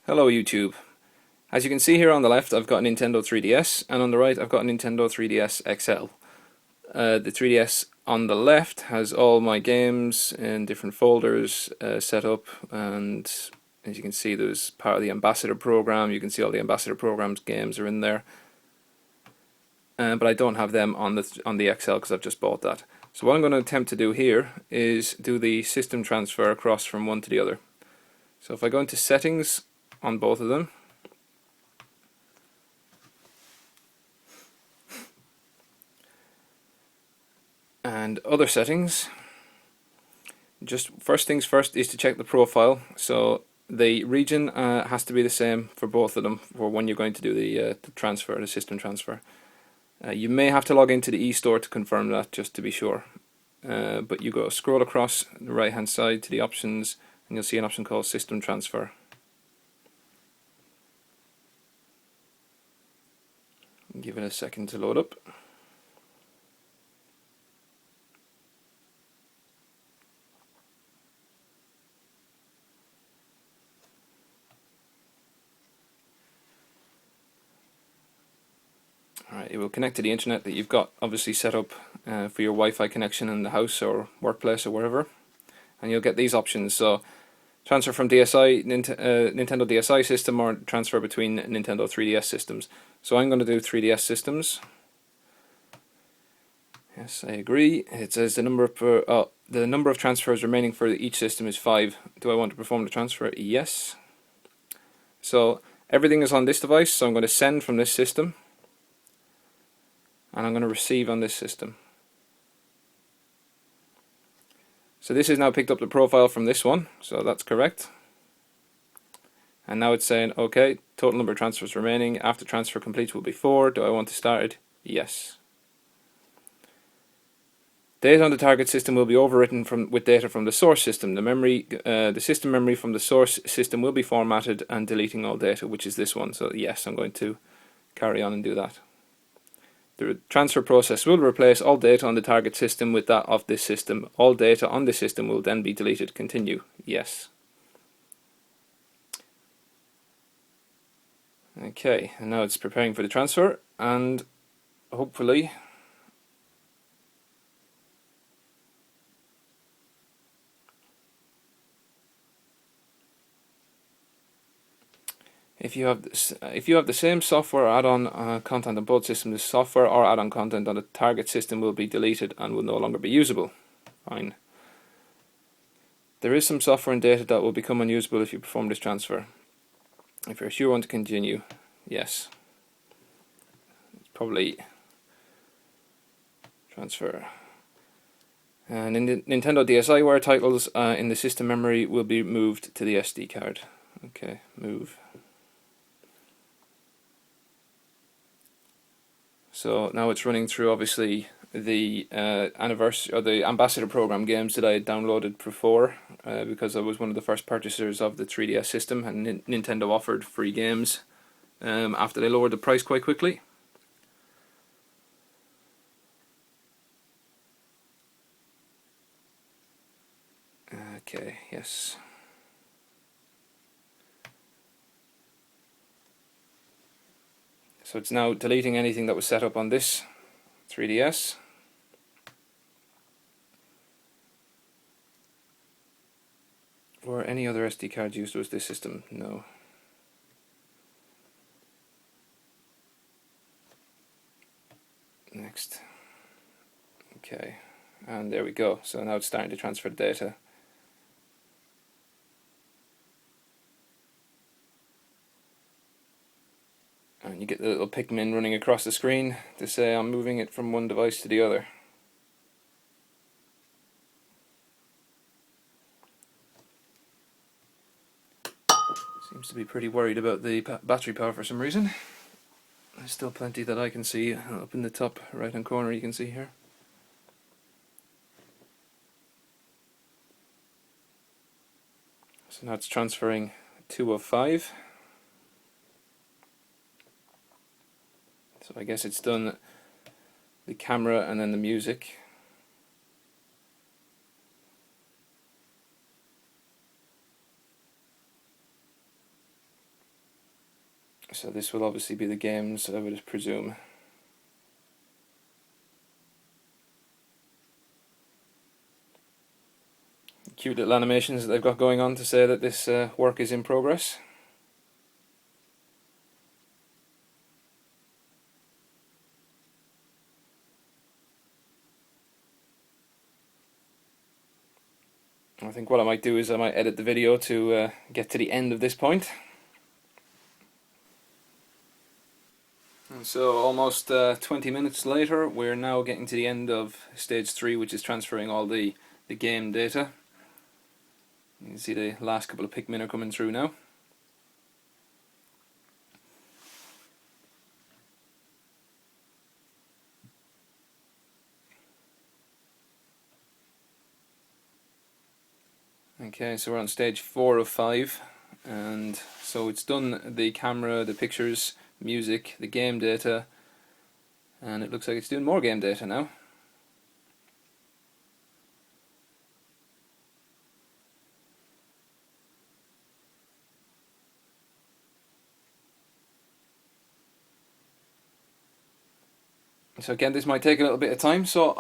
Hello YouTube. As you can see here on the left I've got a Nintendo 3DS and on the right I've got a Nintendo 3DS XL. The 3DS on the left has all my games in different folders set up, and as you can see there's part of the Ambassador program. You can see all the Ambassador program's games are in there, but I don't have them on the XL because I've just bought that. So what I'm going to attempt to do here is do the system transfer across from one to the other. So if I go into settings on both of them, and other settings, just first things first is to check the profile. So the region has to be the same for both of them for when you're going to do the transfer, the system transfer. You may have to log into the eStore to confirm that, just to be sure. But you go scroll across the right hand side to the options and you'll see an option called System Transfer. Give it a second to load up. Alright, it will connect to the internet that you've got obviously set up for your Wi-Fi connection in the house or workplace or wherever, and you'll get these options. So transfer from DSi, Nintendo DSi system, or transfer between Nintendo 3DS systems. So I'm going to do 3DS systems. Yes, I agree. It says the number of transfers remaining for each system is 5. Do I want to perform the transfer? Yes. So everything is on this device, so I'm going to send from this system, and I'm going to receive on this system. So this has now picked up the profile from this one, so that's correct. And now it's saying, okay, total number of transfers remaining after transfer complete will be 4. Do I want to start it? Yes. Data on the target system will be overwritten with data from the source system. The system memory from the source system will be formatted and deleting all data, which is this one. So yes, I'm going to carry on and do that. The transfer process will replace all data on the target system with that of this system. All data on this system will then be deleted. Continue. Yes. Okay, and now it's preparing for the transfer, and hopefully if you have the same software or add-on content on both systems, the software or add-on content on the target system will be deleted and will no longer be usable. Fine. There is some software and data that will become unusable if you perform this transfer. If you're sure you want to continue, yes. It's probably transfer. And in the Nintendo DSiWare titles in the system memory will be moved to the SD card. Okay, move. So now it's running through obviously the anniversary or the Ambassador program games that I had downloaded before, because I was one of the first purchasers of the 3DS system, and Nintendo offered free games after they lowered the price quite quickly. Okay, yes. So it's now deleting anything that was set up on this 3DS. Or any other SD cards used with this system? No. Next. Okay, and there we go. So now it's starting to transfer data. And you get the little Pikmin running across the screen to say I'm moving it from one device to the other. Seems to be pretty worried about the battery power for some reason. There's still plenty that I can see up in the top right hand corner, you can see here. So now it's transferring 2 of 5. So I guess it's done the camera and then the music. So this will obviously be the games, I would presume. Cute little animations that they've got going on to say that this work is in progress. I think what I might do is I might edit the video to get to the end of this point. And so almost 20 minutes later, we're now getting to the end of stage 3, which is transferring all the game data. You can see the last couple of Pikmin are coming through now. Okay, so we're on stage 4 of 5, and so it's done the camera, the pictures, music, the game data, and it looks like it's doing more game data now. So again, this might take a little bit of time, so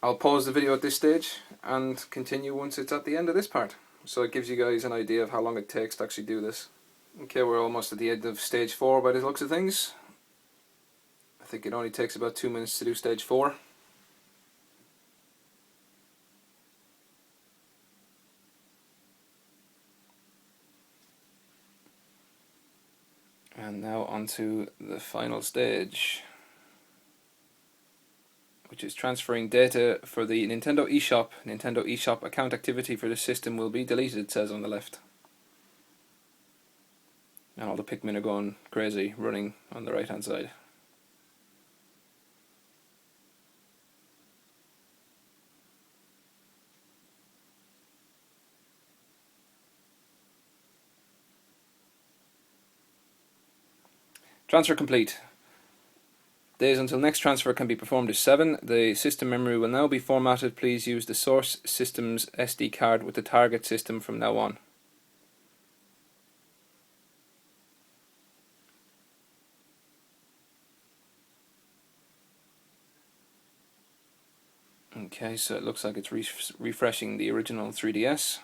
I'll pause the video at this stage and continue once it's at the end of this part. So it gives you guys an idea of how long it takes to actually do this. Okay, we're almost at the end of stage 4 by the looks of things. I think it only takes about 2 minutes to do stage 4. And now on to the final stage, which is transferring data for the Nintendo Eshop. Nintendo Eshop account activity for this system will be deleted, it says on the left. And all the Pikmin are going crazy, running on the right hand side. Transfer complete. Days until next transfer can be performed is 7. The system memory will now be formatted. Please use the source system's SD card with the target system from now on. Okay, so it looks like it's refreshing the original 3DS.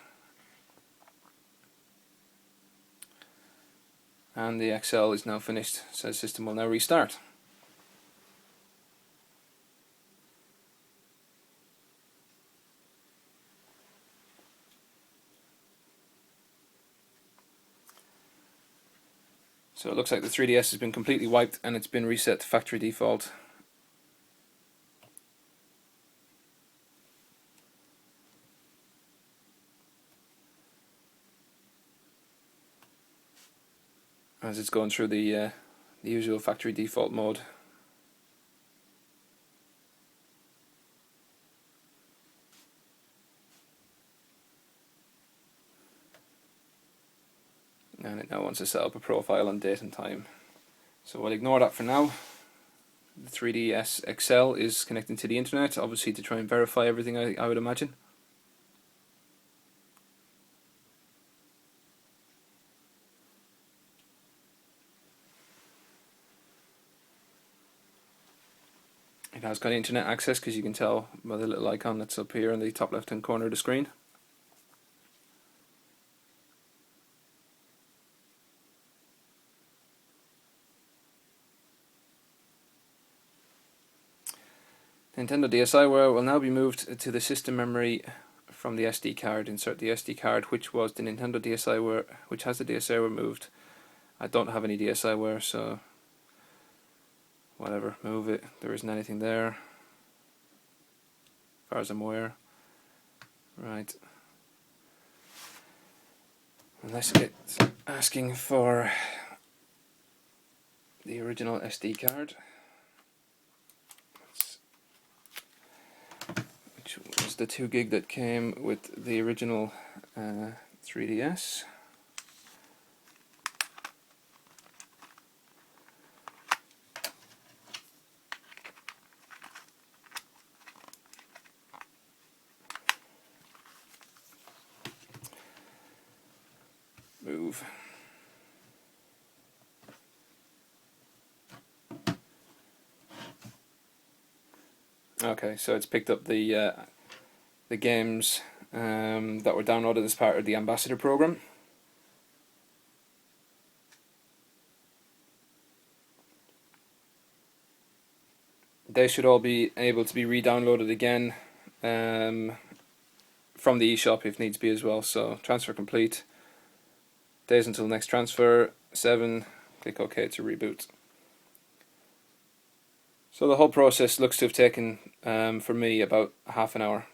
And the XL is now finished, so the system will now restart. So it looks like the 3DS has been completely wiped and it's been reset to factory default. As it's going through the usual factory default mode. And it now wants to set up a profile on date and time. So we'll ignore that for now. The 3DS XL is connecting to the internet, obviously to try and verify everything, I would imagine. It has got internet access because you can tell by the little icon that's up here in the top left hand corner of the screen. Nintendo DSiWare will now be moved to the system memory from the SD card. Insert the SD card, which was the Nintendo DSiWare, which has the DSiWare moved. I don't have any DSiWare, so whatever, move it. There isn't anything there, as far as I'm aware. Right. Unless it's asking for the original SD card, which was the 2 gig that came with the original 3DS. Move. Okay, so it's picked up the games that were downloaded as part of the Ambassador program. They should all be able to be re-downloaded again from the eShop if needs be as well. So transfer complete. Days until next transfer, 7. Click OK to reboot. So the whole process looks to have taken, for me, about half an hour.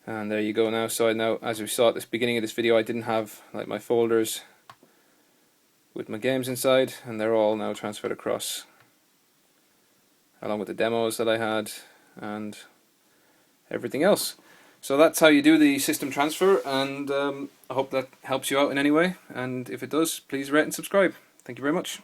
And there you go now. So now, as we saw at the beginning of this video, I didn't have like my folders with my games inside, and they're all now transferred across, along with the demos that I had and everything else. So that's how you do the system transfer, and I hope that helps you out in any way, and if it does, please rate and subscribe. Thank you very much.